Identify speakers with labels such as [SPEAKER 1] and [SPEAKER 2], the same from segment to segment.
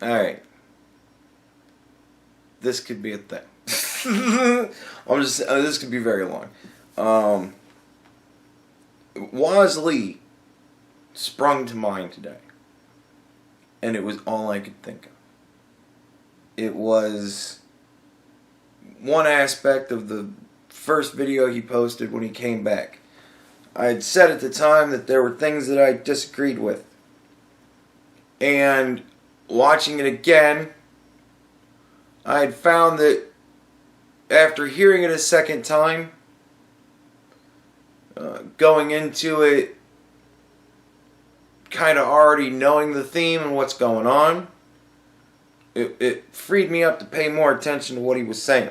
[SPEAKER 1] Alright. This could be a thing. This could be very long. Woz Lee sprung to mind today. And it was all I could think of. It was one aspect of the first video he posted when he came back. I had said at the time that there were things that I disagreed with. And watching it again, I had found that after hearing it a second time, going into it kind of already knowing the theme and what's going on, it freed me up to pay more attention to what he was saying.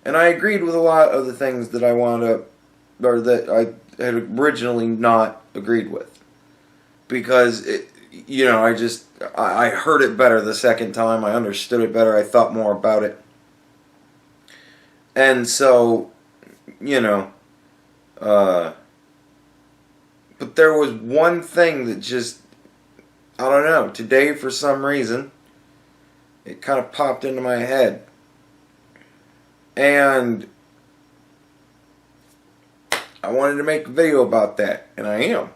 [SPEAKER 1] And I agreed with a lot of the things that I wound up, or that I had originally not agreed with. Because, I heard it better the second time, I understood it better, I thought more about it. And so, but there was one thing that just, I don't know, today for some reason, it kind of popped into my head. And I wanted to make a video about that, and I am.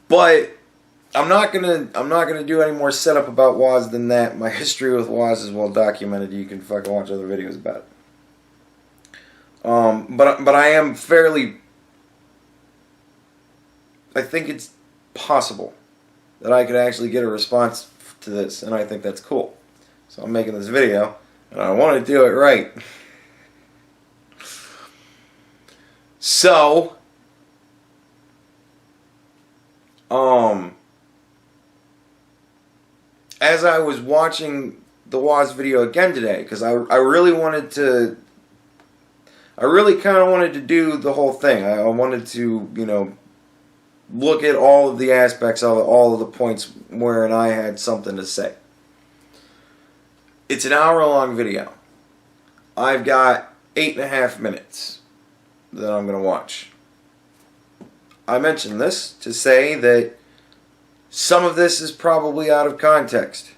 [SPEAKER 1] But I'm not gonna do any more setup about Woz than that. My history with Woz is well documented. You can fucking watch other videos about it. But I am fairly. I think it's possible that I could actually get a response to this, and I think that's cool. So I'm making this video, and I want to do it right. So, as I was watching the Woz video again today, because I really kind of wanted to do the whole thing. I wanted to, look at all of the aspects of it, all of the points wherein I had something to say. It's an hour-long video. I've got 8.5 minutes that I'm going to watch. I mentioned this to say that some of this is probably out of context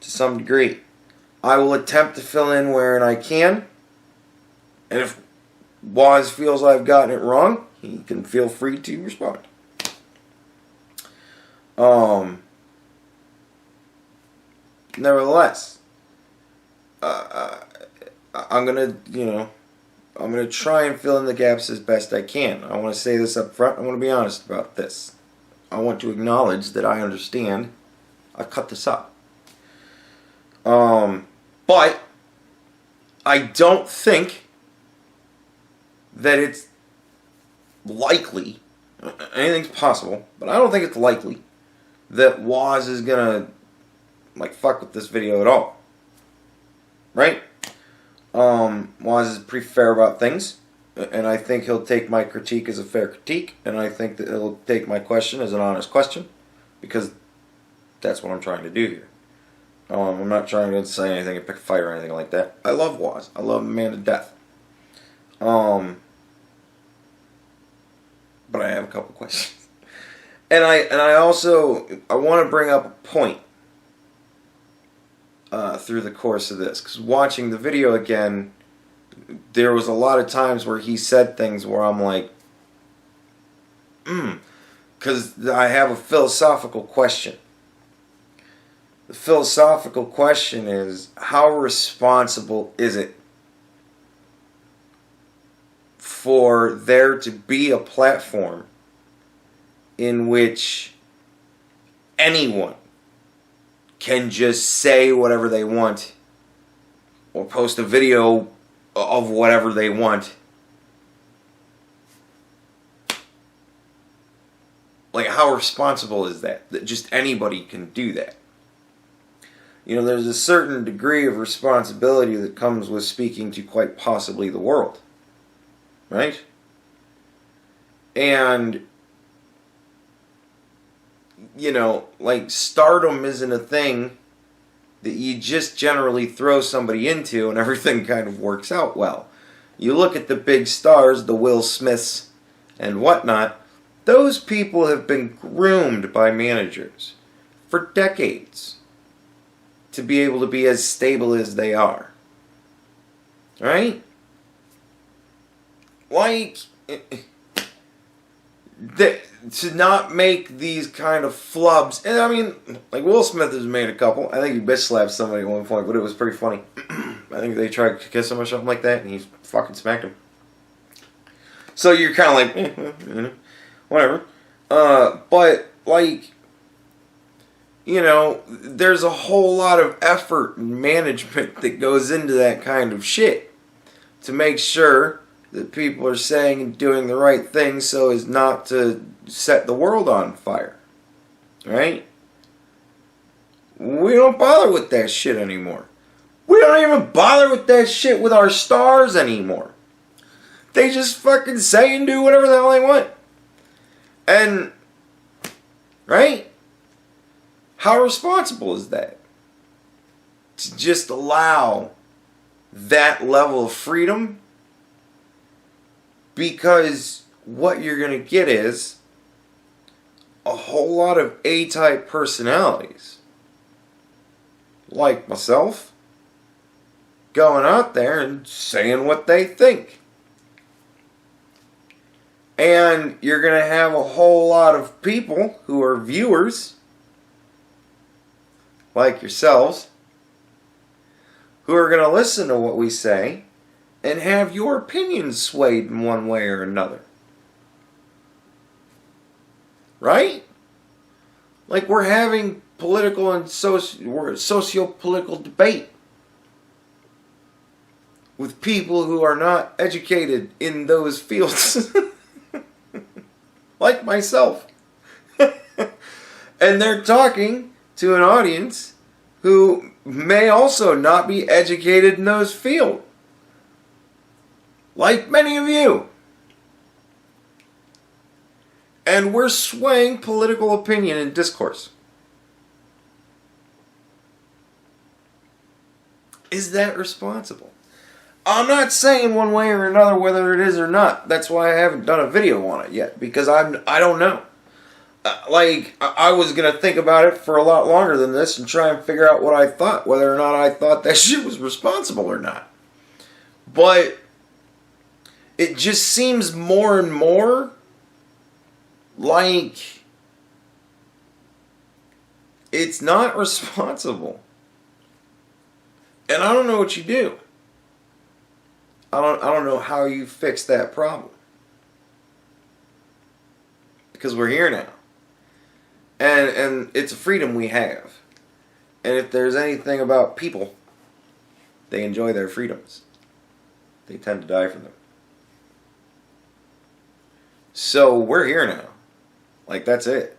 [SPEAKER 1] to some degree. I will attempt to fill in wherein I can, and if Woz feels I've gotten it wrong, he can feel free to respond. Nevertheless, I'm gonna try and fill in the gaps as best I can. I want to say this up front. I want to be honest about this. I want to acknowledge that I understand. I cut this up. But I don't think that it's likely. Anything's possible, but I don't think it's likely that Woz is gonna fuck with this video at all. Right? Woz is pretty fair about things, and I think he'll take my critique as a fair critique, and I think that he'll take my question as an honest question, because that's what I'm trying to do here. I'm not trying to say anything and pick a fight or anything like that. I love Woz. I love the man to death. But I have a couple questions. And I also want to bring up a point through the course of this, because watching the video again, there was a lot of times where he said things where I'm like, because I have a philosophical question. The philosophical question is, how responsible is it for there to be a platform in which anyone can just say whatever they want or post a video of whatever they want? Like, how responsible is that? That just anybody can do that? There's a certain degree of responsibility that comes with speaking to quite possibly the world. Right? And, stardom isn't a thing that you just generally throw somebody into and everything kind of works out well. You look at the big stars, the Will Smiths and whatnot, Those people have been groomed by managers for decades to be able to be as stable as they are. Right? Like, to not make these kind of flubs. And I mean, like Will Smith has made a couple. I think he bitch slapped somebody at one point, but it was pretty funny. I think they tried to kiss him or something like that, and he fucking smacked him. So you're kind of like, whatever. But, like, you know, there's a whole lot of effort and management that goes into that kind of shit to make sure that people are saying and doing the right thing so as not to set the world on fire. Right? We don't bother with that shit anymore. We don't even bother with that shit with our stars anymore. They just fucking say and do whatever the hell they want. And, right? How responsible is that? To just allow that level of freedom? Because what you're going to get is a whole lot of A-type personalities, like myself, going out there and saying what they think. And you're going to have a whole lot of people who are viewers, like yourselves, who are going to listen to what we say and have your opinions swayed in one way or another. Right? Like we're having political and socio-political debate with people who are not educated in those fields. Like myself. And they're talking to an audience who may also not be educated in those fields. Like many of you. And we're swaying political opinion and discourse. Is that responsible? I'm not saying one way or another whether it is or not. That's why I haven't done a video on it yet. Because I don't know. I was going to think about it for a lot longer than this and try and figure out what I thought. Whether or not I thought that shit was responsible or not. But it just seems more and more like it's not responsible. And I don't know what you do. I don't know how you fix that problem. Because we're here now. And it's a freedom we have. And if there's anything about people, they enjoy their freedoms. They tend to die for them. So we're here now. Like, that's it.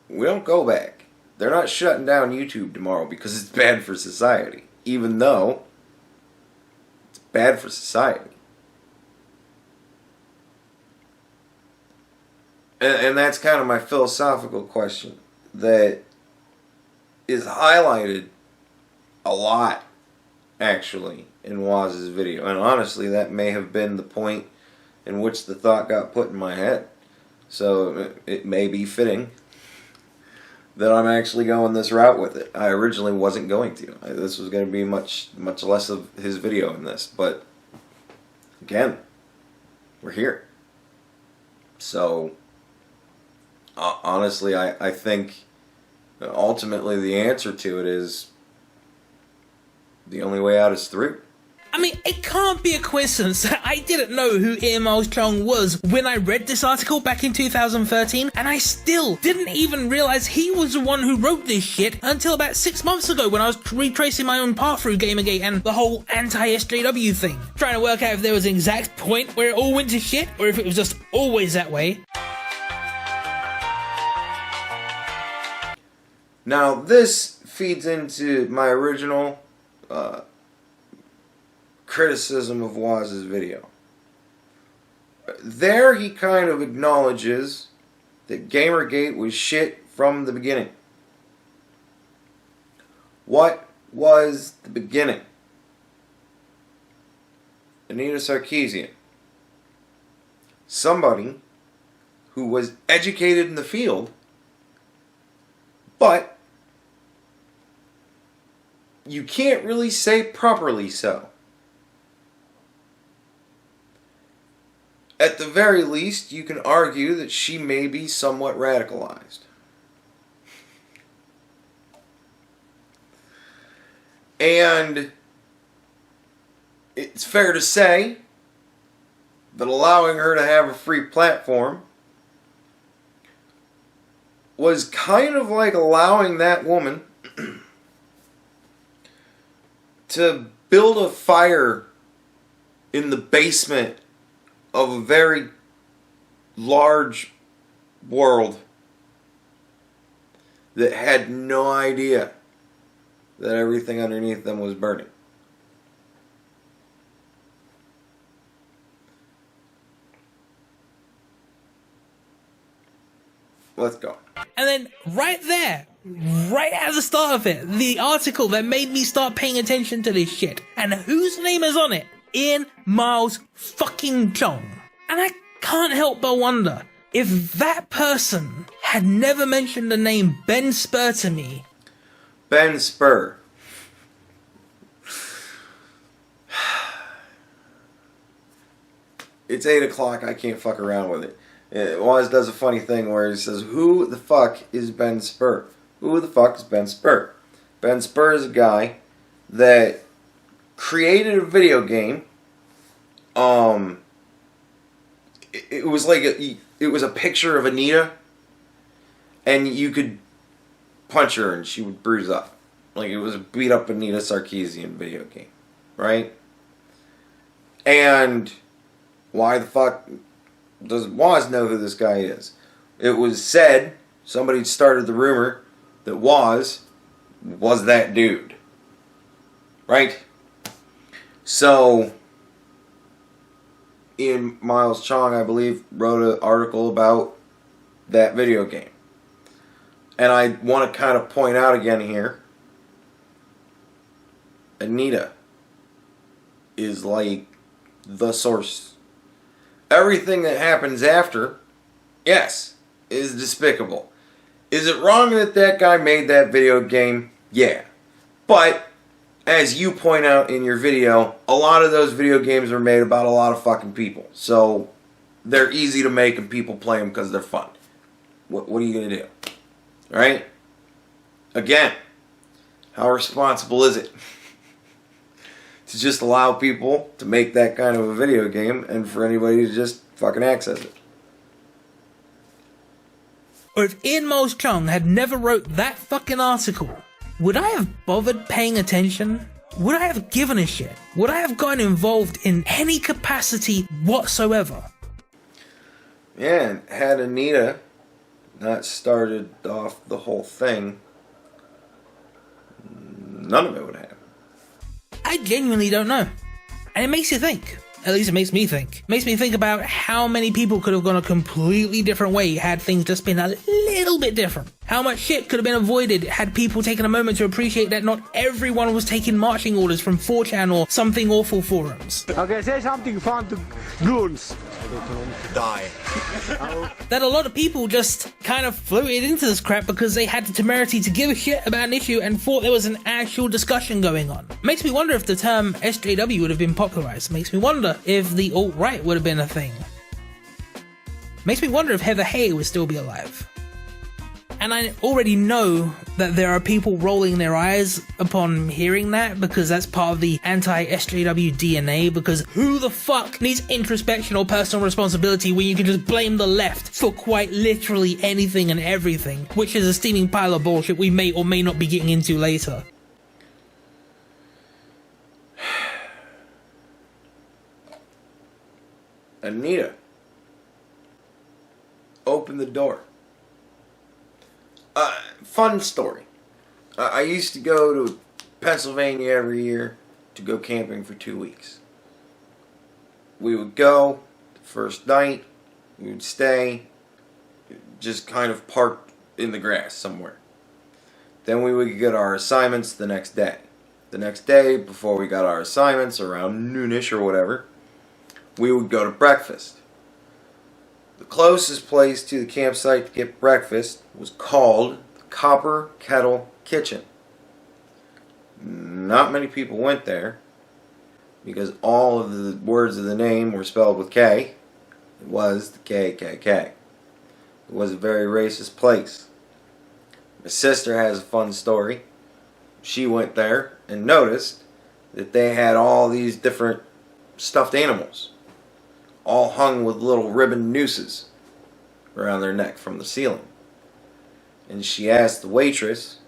[SPEAKER 1] We don't go back. They're not shutting down YouTube tomorrow because it's bad for society. Even though it's bad for society. And that's kind of my philosophical question that is highlighted a lot, actually, in Woz's video. And honestly, that may have been the point in which the thought got put in my head. So it may be fitting that I'm actually going this route with it. I originally wasn't going to. This was going to be much less of his video in this. But, again, we're here. So, honestly, I think ultimately the answer to it is the only way out is through.
[SPEAKER 2] I mean, it can't be a coincidence. I didn't know who Ian Armstrong was when I read this article back in 2013, and I still didn't even realize he was the one who wrote this shit until about 6 months ago when I was retracing my own path through Gamergate and the whole anti-SJW thing. Trying to work out if there was an exact point where it all went to shit, or if it was just always that way.
[SPEAKER 1] Now, this feeds into my original criticism of Woz's video. There he kind of acknowledges that Gamergate was shit from the beginning. What was the beginning? Anita Sarkeesian. Somebody who was educated in the field, but you can't really say properly so. At the very least, you can argue that she may be somewhat radicalized. And it's fair to say that allowing her to have a free platform was kind of like allowing that woman to build a fire in the basement of a very large world that had no idea that everything underneath them was burning. Let's go.
[SPEAKER 2] And then right there, right at the start of it, the article that made me start paying attention to this shit. And whose name is on it? Ian Miles fucking Chong. And I can't help but wonder if that person had never mentioned the name Ben Spur to me.
[SPEAKER 1] Ben Spur. It's 8 o'clock, I can't fuck around with it. Woz does a funny thing where he says, who the fuck is Ben Spur? Who the fuck is Ben Spur? Ben Spur is a guy that created a video game. It was like it was a picture of Anita, and you could punch her and she would bruise up. Like it was a beat up Anita Sarkeesian video game, right? And why the fuck does Woz know who this guy is? It was said, somebody started the rumor that Woz was that dude. Right? So, Ian Miles Chong, I believe, wrote an article about that video game. And I want to kind of point out again here, Anita is like the source. Everything that happens after, yes, is despicable. Is it wrong that that guy made that video game? Yeah. But, as you point out in your video, a lot of those video games are made about a lot of fucking people. So, they're easy to make and people play them because they're fun. What are you going to do? Right? Again, how responsible is it to just allow people to make that kind of a video game and for anybody to just fucking access it?
[SPEAKER 2] Or if Ian Miles Chong had never wrote that fucking article, would I have bothered paying attention? Would I have given a shit? Would I have gotten involved in any capacity whatsoever?
[SPEAKER 1] Yeah, and had Anita not started off the whole thing, none of it would happen.
[SPEAKER 2] I genuinely don't know. And it makes you think. At least it makes me think. It makes me think about how many people could have gone a completely different way had things just been a little bit different. How much shit could have been avoided had people taken a moment to appreciate that not everyone was taking marching orders from 4chan or something awful forums.
[SPEAKER 3] Okay, say something fun to goons.
[SPEAKER 4] Die.
[SPEAKER 2] That a lot of people just kind of floated into this crap because they had the temerity to give a shit about an issue and thought there was an actual discussion going on. Makes me wonder if the term SJW would have been popularized. Makes me wonder if the alt-right would have been a thing. Makes me wonder if Heather Hay would still be alive. And I already know that there are people rolling their eyes upon hearing that because that's part of the anti-SJW DNA, because who the fuck needs introspection or personal responsibility when you can just blame the left for quite literally anything and everything, which is a steaming pile of bullshit we may or may not be getting into later.
[SPEAKER 1] Anita, open the door. Fun story. I used to go to Pennsylvania every year to go camping for 2 weeks. We would go the first night, we would stay, just kind of parked in the grass somewhere. Then we would get our assignments the next day. The next day, before we got our assignments, around noonish or whatever, we would go to breakfast. The closest place to the campsite to get breakfast was called the Copper Kettle Kitchen. Not many people went there because all of the words of the name were spelled with K. It was the KKK. It was a very racist place. My sister has a fun story. She went there and noticed that they had all these different stuffed animals, all hung with little ribbon nooses around their neck from the ceiling. And she asked the waitress,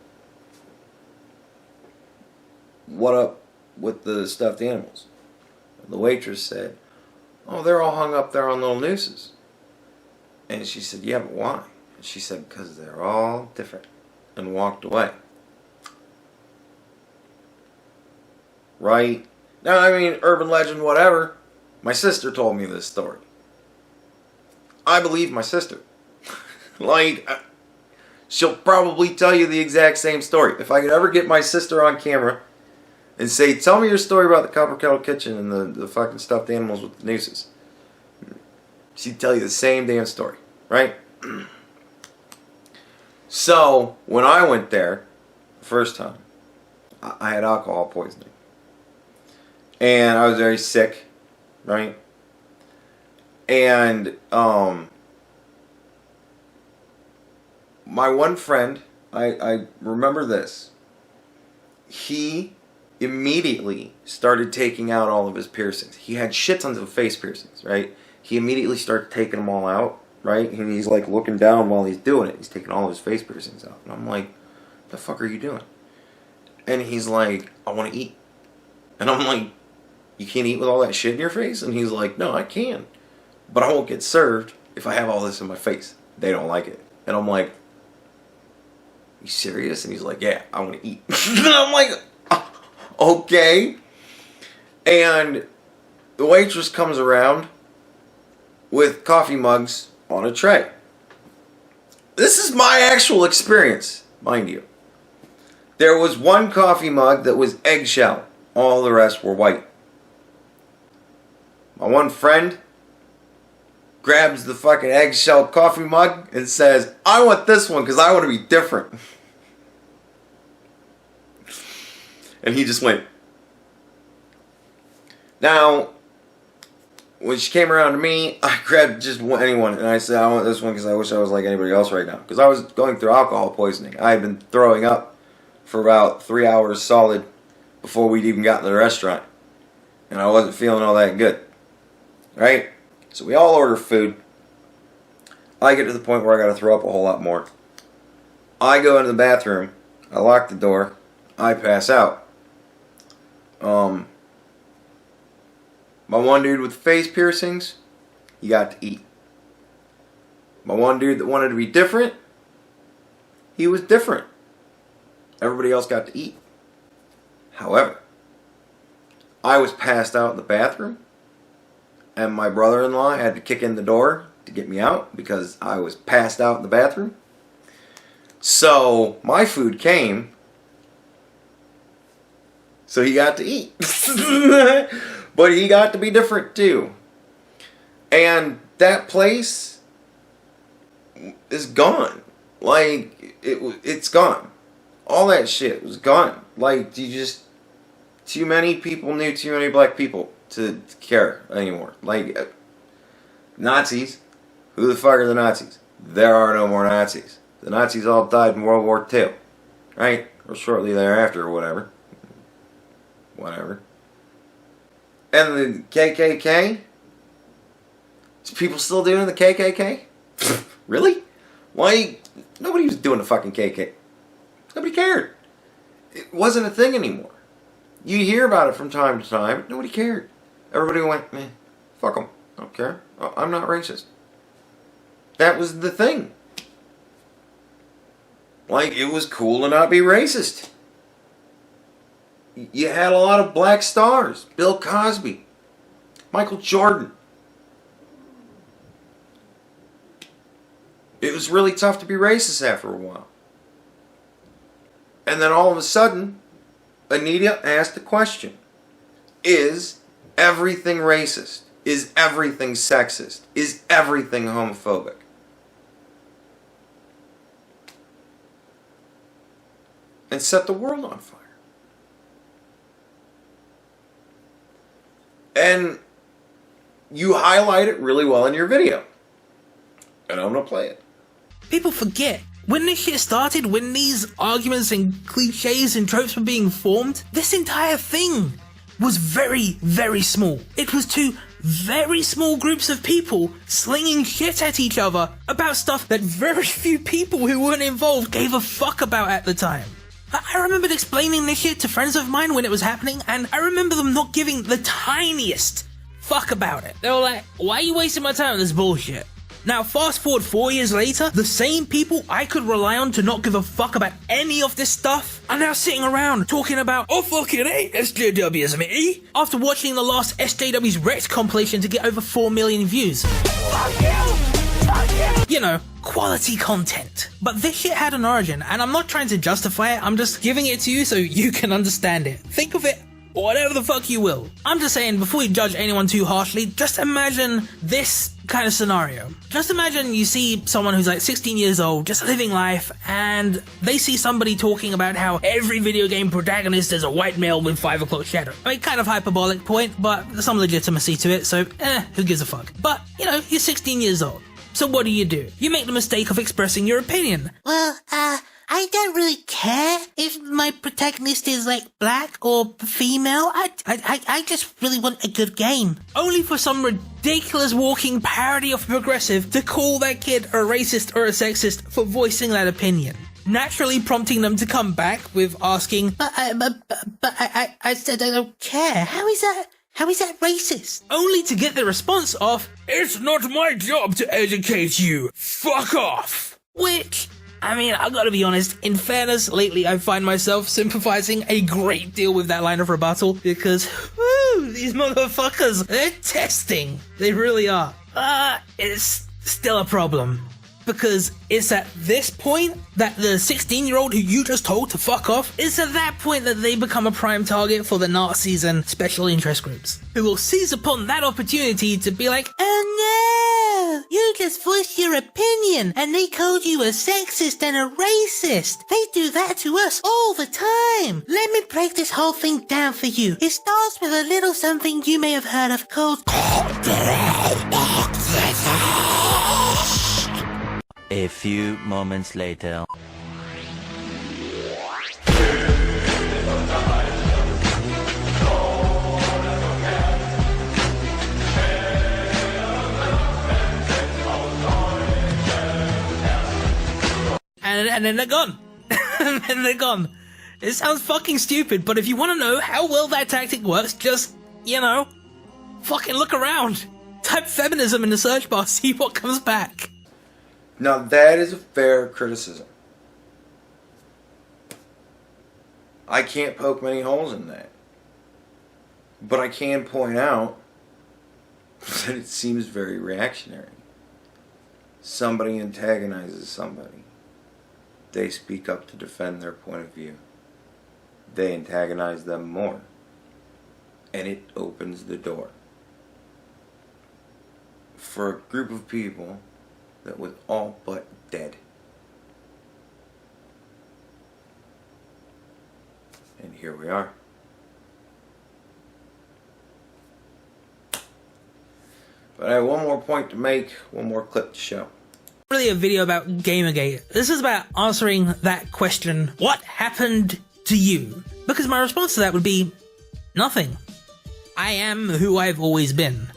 [SPEAKER 1] "What up with the stuffed animals?" And the waitress said, "Oh, they're all hung up there on little nooses." And she said, "Yeah, but why?" And she said, "Because they're all different," and walked away. Right? Now, I mean, urban legend, whatever. My sister told me this story. I believe my sister. Like, she'll probably tell you the exact same story. If I could ever get my sister on camera and say, "Tell me your story about the Copper Kettle Kitchen and the fucking stuffed animals with the nooses," she'd tell you the same damn story. Right? So, when I went there, the first time, I had alcohol poisoning. And I was very sick, right? And my one friend, I remember this. He immediately started taking out all of his piercings. He had shit tons of face piercings, right? He immediately started taking them all out, right? And he's like looking down while he's doing it. He's taking all of his face piercings out. And I'm like, "The fuck are you doing?" And he's like, "I want to eat." And I'm like, "You can't eat with all that shit in your face?" And he's like, "No, I can. But I won't get served if I have all this in my face. They don't like it." And I'm like, "You serious?" And he's like, "Yeah, I want to eat." And I'm like, "Okay." And the waitress comes around with coffee mugs on a tray. This is my actual experience, mind you. There was one coffee mug that was eggshell. All the rest were white. My one friend grabs the fucking eggshell coffee mug and says, "I want this one because I want to be different." And he just went. Now, when she came around to me, I grabbed just anyone and I said, "I want this one because I wish I was like anybody else right now." Because I was going through alcohol poisoning. I had been throwing up for about 3 hours solid before we'd even gotten to the restaurant. And I wasn't feeling all that good. Right? So we all order food. I get to the point where I got to throw up a whole lot more. I go into the bathroom. I lock the door. I pass out. My one dude with face piercings, he got to eat. My one dude that wanted to be different, he was different. Everybody else got to eat. However, I was passed out in the bathroom, and my brother-in-law had to kick in the door to get me out because I was passed out in the bathroom. So my food came, so he got to eat. But he got to be different too. And that place is gone. Like, it's gone. All that shit was gone. Like, too many people knew too many black people to care anymore. Like, Nazis. Who the fuck are the Nazis? There are no more Nazis. The Nazis all died in World War II. Right? Or shortly thereafter or whatever. Whatever. And the KKK? Is people still doing the KKK? Really? Why? Nobody was doing the fucking KKK. Nobody cared. It wasn't a thing anymore. You hear about it from time to time. Nobody cared. Everybody went, "Meh, fuck them. I don't care. I'm not racist." That was the thing. Like, it was cool to not be racist. You had a lot of black stars. Bill Cosby. Michael Jordan. It was really tough to be racist after a while. And then all of a sudden, Anita asked the question, is everything racist? Is everything sexist? Is everything homophobic? And set the world on fire. And you highlight it really well in your video. And I'm going to play it.
[SPEAKER 2] People forget. When this shit started, when these arguments and cliches and tropes were being formed, this entire thing was very, very small. It was two very small groups of people slinging shit at each other about stuff that very few people who weren't involved gave a fuck about at the time. I remembered explaining this shit to friends of mine when it was happening, and I remember them not giving the tiniest fuck about it. They were like, why are you wasting my time on this bullshit? Now, fast forward 4 years later, the same people I could rely on to not give a fuck about any of this stuff are now sitting around talking about, oh fucking hate SJWs, me, after watching the last SJWs Rex compilation to get over 4 million views. Fuck you! Fuck you! You know, quality content. But this shit had an origin, and I'm not trying to justify it, I'm just giving it to you so you can understand it. Think of it whatever the fuck you will. I'm just saying, before you judge anyone too harshly, just imagine this kind of scenario. Just imagine you see someone who's like 16 years old, just living life, and they see somebody talking about how every video game protagonist is a white male with 5 o'clock shadow. I mean, kind of hyperbolic point, but there's some legitimacy to it, so who gives a fuck? But, you know, you're 16 years old. So what do? You make the mistake of expressing your opinion.
[SPEAKER 4] Well, I don't really care if my protagonist is, like, black or female. I just really want a good game.
[SPEAKER 2] Only for some ridiculous walking parody of progressive to call that kid a racist or a sexist for voicing that opinion. Naturally prompting them to come back with asking,
[SPEAKER 4] But I said I don't care. How is that racist?
[SPEAKER 2] Only to get the response of, it's not my job to educate you. Fuck off. Which, I mean, I've got to be honest, in fairness, lately I find myself sympathizing a great deal with that line of rebuttal because, whoo, these motherfuckers, they're testing. They really are. It's still a problem. Because it's at this point that the 16-year-old who you just told to fuck off, it's at that point that they become a prime target for the Nazis and special interest groups, who will seize upon that opportunity to be like,
[SPEAKER 4] Oh no! You just voiced your opinion and they called you a sexist and a racist. They do that to us all the time. Let me break this whole thing down for you. It starts with a little something you may have heard of called
[SPEAKER 5] A few moments later.
[SPEAKER 2] and then they're gone. And then they're gone. It sounds fucking stupid, but if you want to know how well that tactic works, just, you know, fucking look around. Type feminism in the search bar, see what comes back.
[SPEAKER 1] Now that is a fair criticism. I can't poke many holes in that. But I can point out that it seems very reactionary. Somebody antagonizes somebody. They speak up to defend their point of view. They antagonize them more. And it opens the door for a group of people that was all but dead. And here we are. But I have one more point to make, one more clip to show.
[SPEAKER 2] Really a video about Gamergate. This is about answering that question, what happened to you? Because my response to that would be, nothing. I am who I've always been.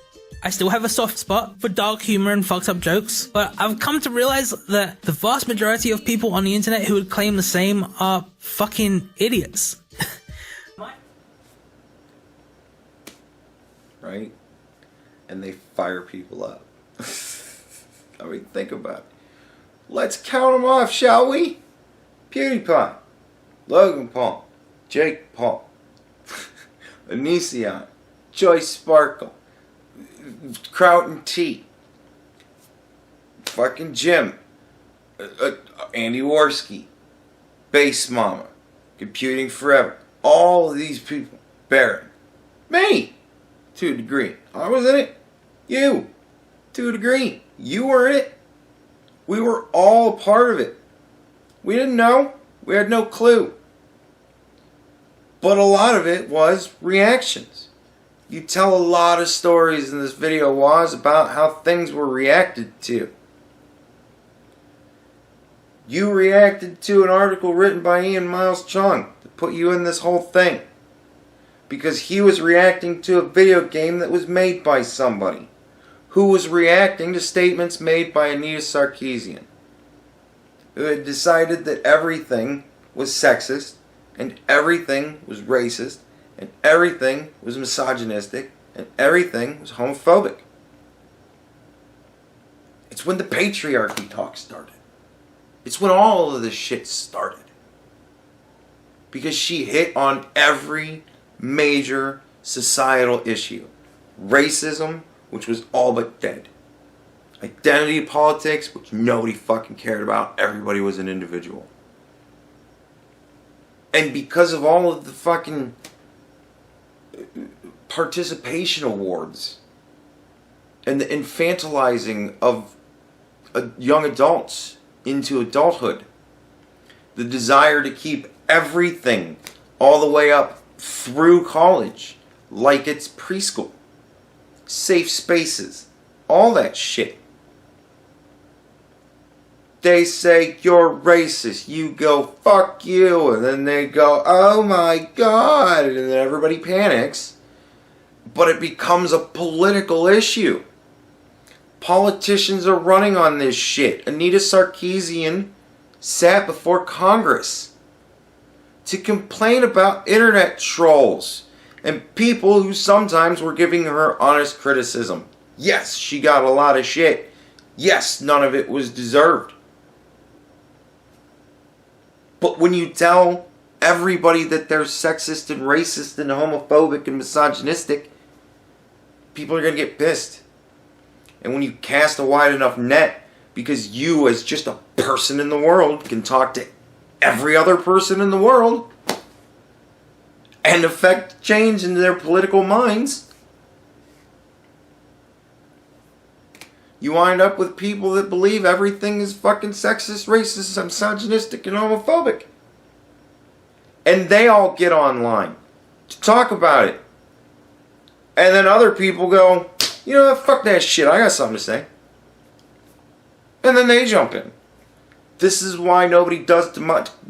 [SPEAKER 2] I still have a soft spot for dark humor and fucked up jokes, but I've come to realize that the vast majority of people on the internet who would claim the same are fucking idiots.
[SPEAKER 1] Right? And they fire people up. I mean, think about it. Let's count them off, shall we? PewDiePie, Logan Paul, Jake Paul, Anita, Joyce Sparkle, Kraut T, fucking Jim, Andy Worski, Bass Mama, Computing Forever, all of these people, Baron, me, to a degree. I was in it, You, to a degree. You were in it. We were all a part of it. We didn't know. We had no clue. But a lot of it was reactions. You tell a lot of stories in this video, Woz, about how things were reacted to. You reacted to an article written by Ian Miles Chung to put you in this whole thing. Because he was reacting to a video game that was made by somebody who was reacting to statements made by Anita Sarkeesian, who had decided that everything was sexist, and everything was racist, and everything was misogynistic, and everything was homophobic. It's when the patriarchy talk started. It's when all of this shit started. Because she hit on every major societal issue. Racism, which was all but dead. Identity politics, which nobody fucking cared about. Everybody was an individual. And because of all of the fucking participation awards and the infantilizing of young adults into adulthood, the desire to keep everything all the way up through college like it's preschool, safe spaces, all that shit. They say, you're racist, you go, fuck you, and then they go, oh my god, and then everybody panics. But it becomes a political issue. Politicians are running on this shit. Anita Sarkeesian sat before Congress to complain about internet trolls and people who sometimes were giving her honest criticism. Yes, she got a lot of shit. Yes, none of it was deserved. But when you tell everybody that they're sexist and racist and homophobic and misogynistic, people are going to get pissed. And when you cast a wide enough net, because you as just a person in the world can talk to every other person in the world and affect change in their political minds, you wind up with people that believe everything is fucking sexist, racist, misogynistic, and homophobic. And they all get online to talk about it. And then other people go, you know what, fuck that shit, I got something to say. And then they jump in. This is why nobody does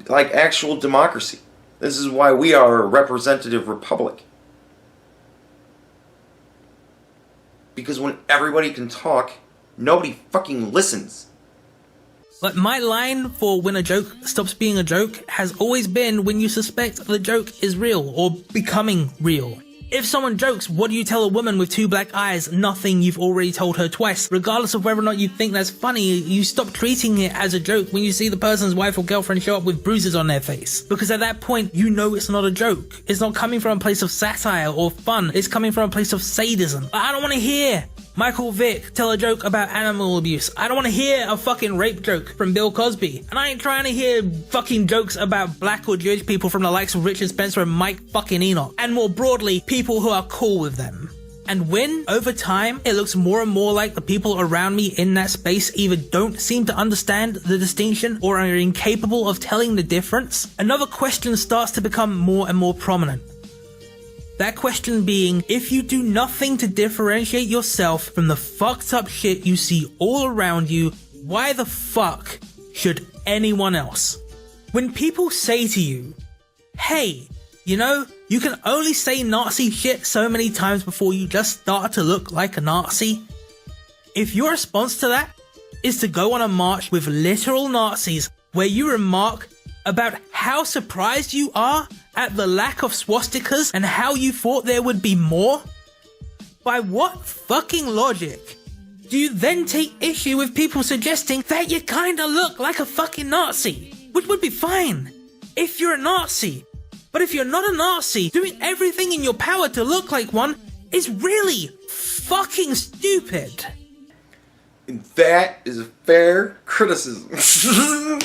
[SPEAKER 1] actual democracy. This is why we are a representative republic. Because when everybody can talk, nobody fucking listens.
[SPEAKER 2] But my line for when a joke stops being a joke has always been when you suspect the joke is real or becoming real. If someone jokes, what do you tell a woman with two black eyes? Nothing, you've already told her twice. Regardless of whether or not you think that's funny, you stop treating it as a joke when you see the person's wife or girlfriend show up with bruises on their face. Because at that point, you know it's not a joke. It's not coming from a place of satire or fun. It's coming from a place of sadism. I don't want to hear Michael Vick tell a joke about animal abuse. I don't want to hear a fucking rape joke from Bill Cosby. And I ain't trying to hear fucking jokes about black or Jewish people from the likes of Richard Spencer and Mike fucking Enoch. And more broadly, people who are cool with them. And when, over time, it looks more and more like the people around me in that space either don't seem to understand the distinction or are incapable of telling the difference, another question starts to become more and more prominent. That question being, if you do nothing to differentiate yourself from the fucked up shit you see all around you, why the fuck should anyone else? When people say to you, hey, you know, you can only say Nazi shit so many times before you just start to look like a Nazi. If your response to that is to go on a march with literal Nazis where you remark about how surprised you are at the lack of swastikas and how you thought there would be more? By what fucking logic do you then take issue with people suggesting that you kinda look like a fucking Nazi? Which would be fine if you're a Nazi. But if you're not a Nazi, doing everything in your power to look like one is really fucking stupid.
[SPEAKER 1] And that is a fair criticism.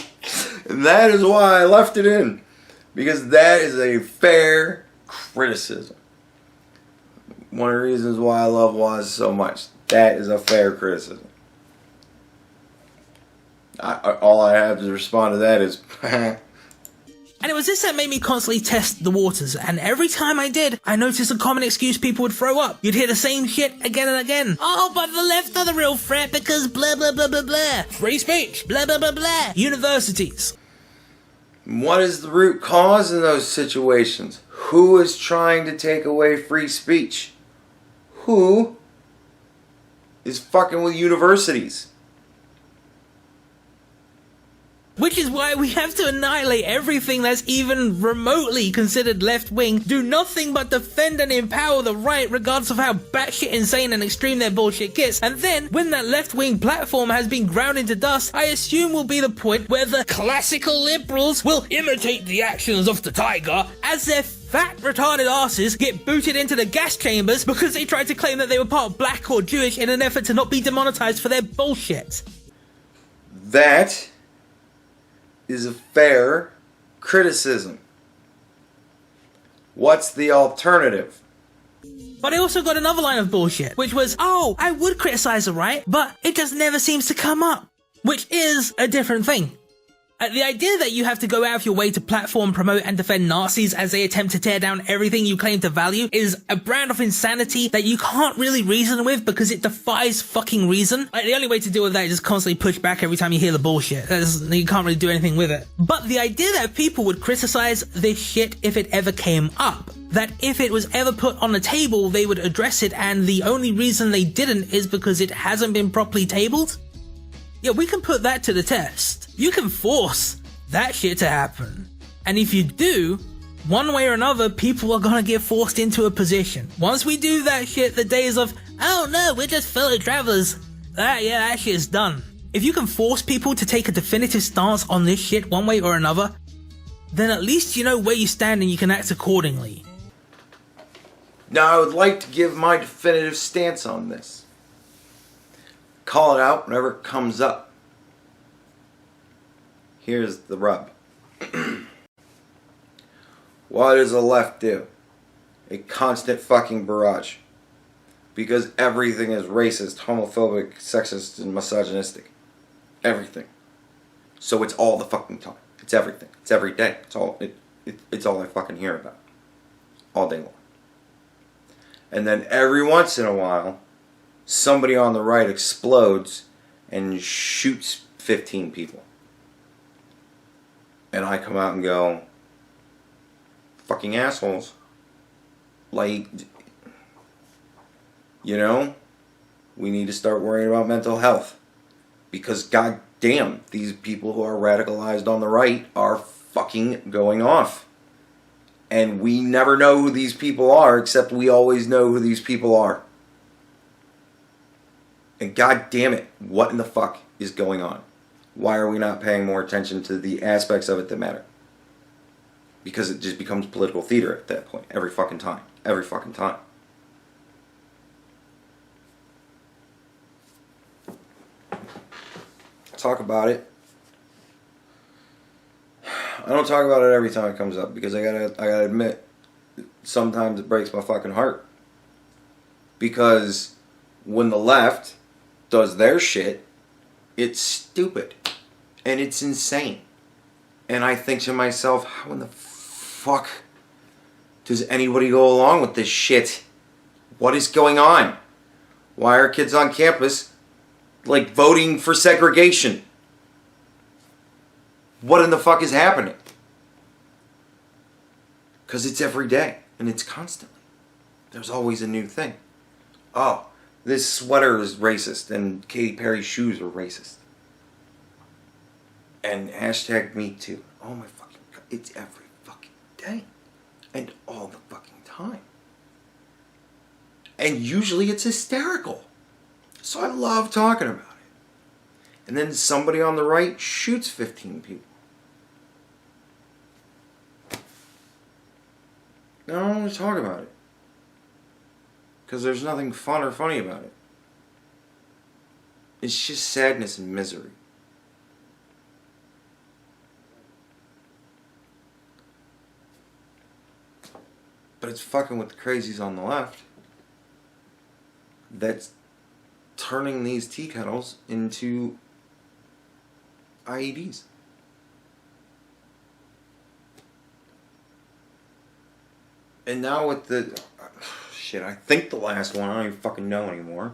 [SPEAKER 1] And that is why I left it in. Because that is a fair criticism. One of the reasons why I love Woz so much. That is a fair criticism. All I have to respond to that is,
[SPEAKER 2] And it was this that made me constantly test the waters, and every time I did, I noticed a common excuse people would throw up. You'd hear the same shit again and again.
[SPEAKER 4] Oh, but the left are the real threat because blah blah blah blah blah.
[SPEAKER 2] Free speech.
[SPEAKER 4] Blah blah blah blah.
[SPEAKER 2] Universities.
[SPEAKER 1] what is the root cause in those situations? Who is trying to take away free speech? Who is fucking with universities?
[SPEAKER 2] Which is why we have to annihilate everything that's even remotely considered left-wing, do nothing but defend and empower the right regardless of how batshit insane and extreme their bullshit gets, and then, when that left-wing platform has been ground into dust, I assume will be the point where the classical liberals will imitate the actions of the tiger as their fat retarded asses get booted into the gas chambers because they tried to claim that they were part black or Jewish in an effort to not be demonetized for their bullshit.
[SPEAKER 1] That is a fair criticism. What's the alternative?
[SPEAKER 2] But I also got another line of bullshit, which was, oh, I would criticize the right, but it just never seems to come up. Which is a different thing. The idea that you have to go out of your way to platform, promote, and defend Nazis as they attempt to tear down everything you claim to value is a brand of insanity that you can't really reason with because it defies fucking reason. Like, the only way to deal with that is just constantly push back every time you hear the bullshit. You can't really do anything with it. But the idea that people would criticize this shit if it ever came up, that if it was ever put on the table, they would address it, and the only reason they didn't is because it hasn't been properly tabled? Yeah, we can put that to the test. You can force that shit to happen. And if you do, one way or another, people are gonna get forced into a position. Once we do that shit, the days of, oh no, we're just fellow travelers, that shit's done. If you can force people to take a definitive stance on this shit one way or another, then at least you know where you stand and you can act accordingly.
[SPEAKER 1] Now, I would like to give my definitive stance on this. Call it out whenever it comes up. Here's the rub. What does the left do? A constant fucking barrage. Because everything is racist, homophobic, sexist, and misogynistic. Everything. So it's all the fucking time. It's everything. It's every day. It's all I fucking hear about. All day long. And then every once in a while, somebody on the right explodes and shoots 15 people. And I come out and go, fucking assholes. Like, you know, we need to start worrying about mental health. Because goddamn, these people who are radicalized on the right are fucking going off. And we never know who these people are, except we always know who these people are. And god damn it, what in the fuck is going on? Why are we not paying more attention to the aspects of it that matter? Because it just becomes political theater at that point. Every fucking time. Every fucking time. Talk about it. I don't talk about it every time it comes up because I gotta admit, sometimes it breaks my fucking heart. Because when the left does their shit, it's stupid. And it's insane. And I think to myself, how in the fuck does anybody go along with this shit? What is going on? Why are kids on campus, like, voting for segregation? What in the fuck is happening? Because it's every day. And it's constantly. There's always a new thing. Oh, this sweater is racist, and Katy Perry's shoes are racist. And hashtag me too. Oh my fucking god. It's every fucking day. And all the fucking time. And usually it's hysterical. So I love talking about it. And then somebody on the right shoots 15 people. I don't want to talk about it. Because there's nothing fun or funny about it. It's just sadness and misery. But it's fucking with the crazies on the left. That's turning these tea kettles into IEDs. And now with the... shit, I think the last one, I don't even fucking know anymore.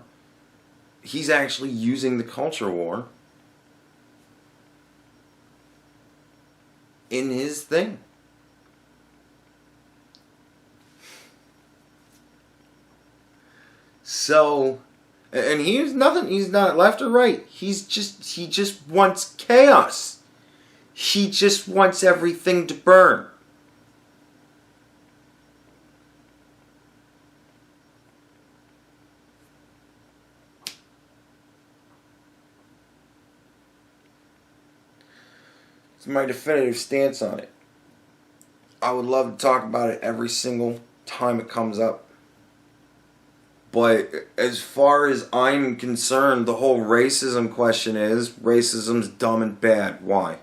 [SPEAKER 1] He's actually using the culture war in his thing. So, and he's nothing, he's not left or right. He just wants chaos. He just wants everything to burn. It's my definitive stance on it. I would love to talk about it every single time it comes up. But as far as I'm concerned, the whole racism question is, racism's dumb and bad. Why?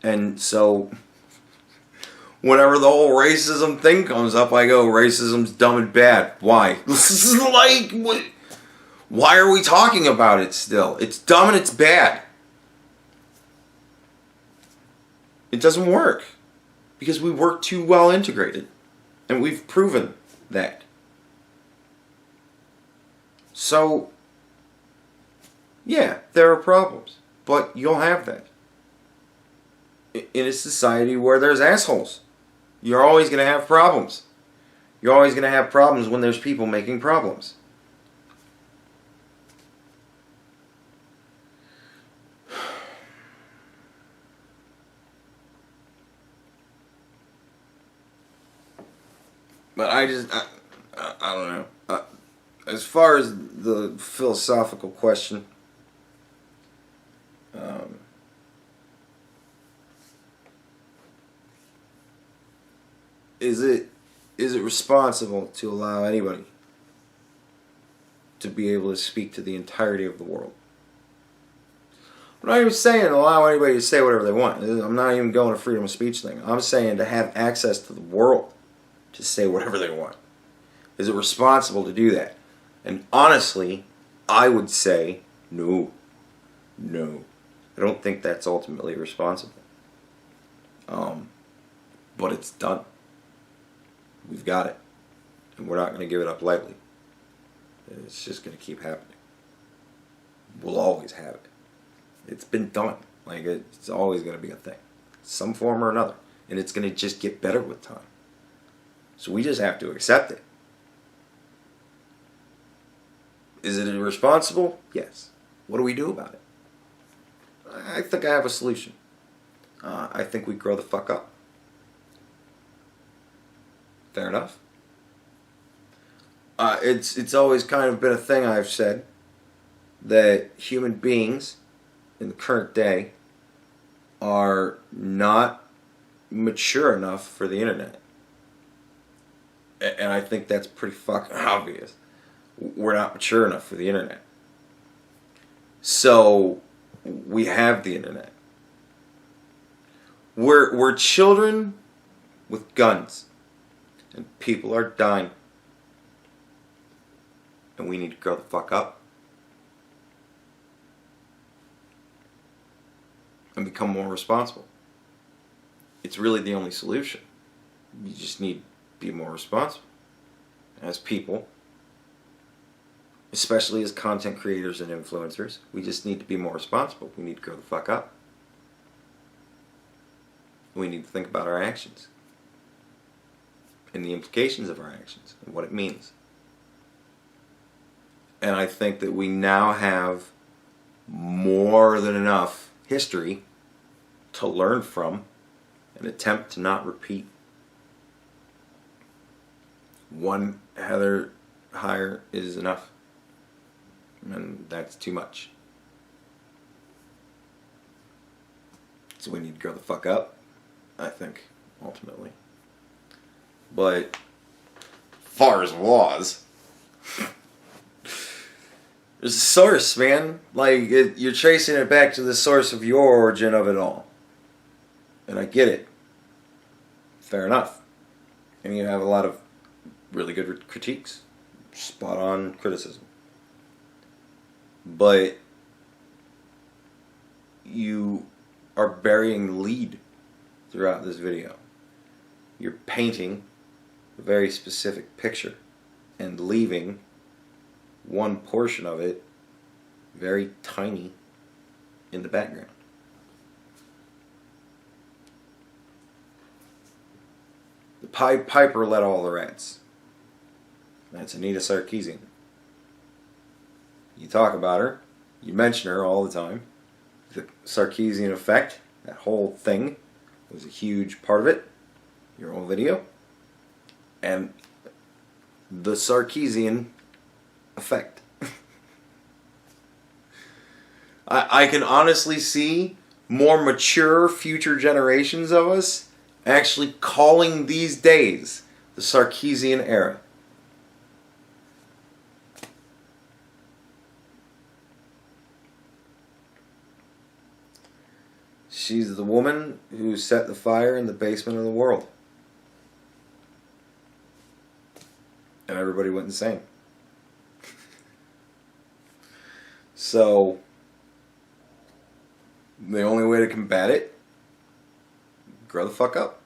[SPEAKER 1] And so, whenever the whole racism thing comes up, I go, racism's dumb and bad. Why? Like, what? Why are we talking about it still? It's dumb and it's bad. It doesn't work. Because we work too well integrated. And we've proven that. So, yeah, there are problems. But you'll have that. In a society where there's assholes. You're always going to have problems. You're always going to have problems when there's people making problems. But I don't know. As far as the philosophical question, is it responsible to allow anybody to be able to speak to the entirety of the world? I'm not even saying allow anybody to say whatever they want. I'm not even going to freedom of speech thing. I'm saying to have access to the world to say whatever they want. Is it responsible to do that? And honestly, I would say no. No. I don't think that's ultimately responsible. But it's done. We've got it. And we're not going to give it up lightly. It's just going to keep happening. We'll always have it. It's been done. Like, it's always going to be a thing. Some form or another. And it's going to just get better with time. So we just have to accept it. Is it irresponsible? Yes. What do we do about it? I think I have a solution. I think we grow the fuck up. Fair enough. It's always kind of been a thing I've said, that human beings in the current day are not mature enough for the internet. And I think that's pretty fucking obvious. We're not mature enough for the internet. So, we have the internet. We're children with guns. And people are dying. And we need to grow the fuck up. And become more responsible. It's really the only solution. You just need to be more responsible. As people. Especially as content creators and influencers. We just need to be more responsible. We need to grow the fuck up. We need to think about our actions. And the implications of our actions. And what it means. And I think that we now have more than enough history to learn from and attempt to not repeat. One heather higher is enough. And that's too much. So we need to grow the fuck up, I think, ultimately. But, far as Woz, there's a source, man. Like, you're tracing it back to the source of your origin of it all. And I get it. Fair enough. And you have a lot of really good critiques. Spot on criticism. but you are burying the lead throughout this video. You're painting a very specific picture and leaving one portion of it very tiny in the background. The Pied Piper led all the rats. That's Anita Sarkeesian. You talk about her, you mention her all the time. The Sarkeesian effect, that whole thing, was a huge part of it. Your own video. And the Sarkeesian effect. I can honestly see more mature future generations of us actually calling these days the Sarkeesian era. She's the woman who set the fire in the basement of the world. And everybody went insane. So, the only way to combat it, grow the fuck up.